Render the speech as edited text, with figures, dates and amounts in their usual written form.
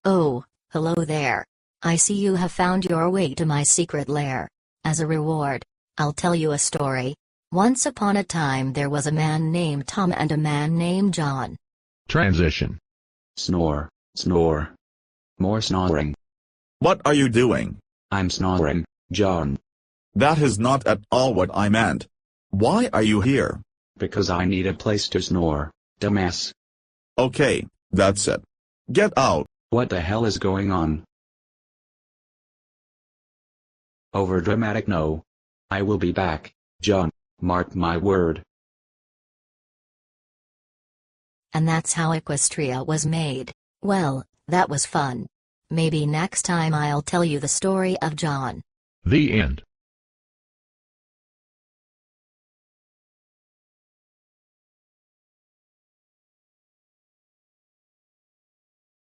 Oh, hello there. I see you have found your way to my secret lair. As a reward, I'll tell you a story. Once upon a time there was a man named Tom and a man named John. Transition. Snore, snore. More snoring. What are you doing? I'm snoring, John. That is not at all what I meant. Why are you here? Because I need a place to snore, dumbass. Okay, that's it. Get out. What the hell is going on? Overdramatic no. I will be back, John, mark my word. And that's how Equestria was made. Well, that was fun. Maybe next time I'll tell you the story of John. The end.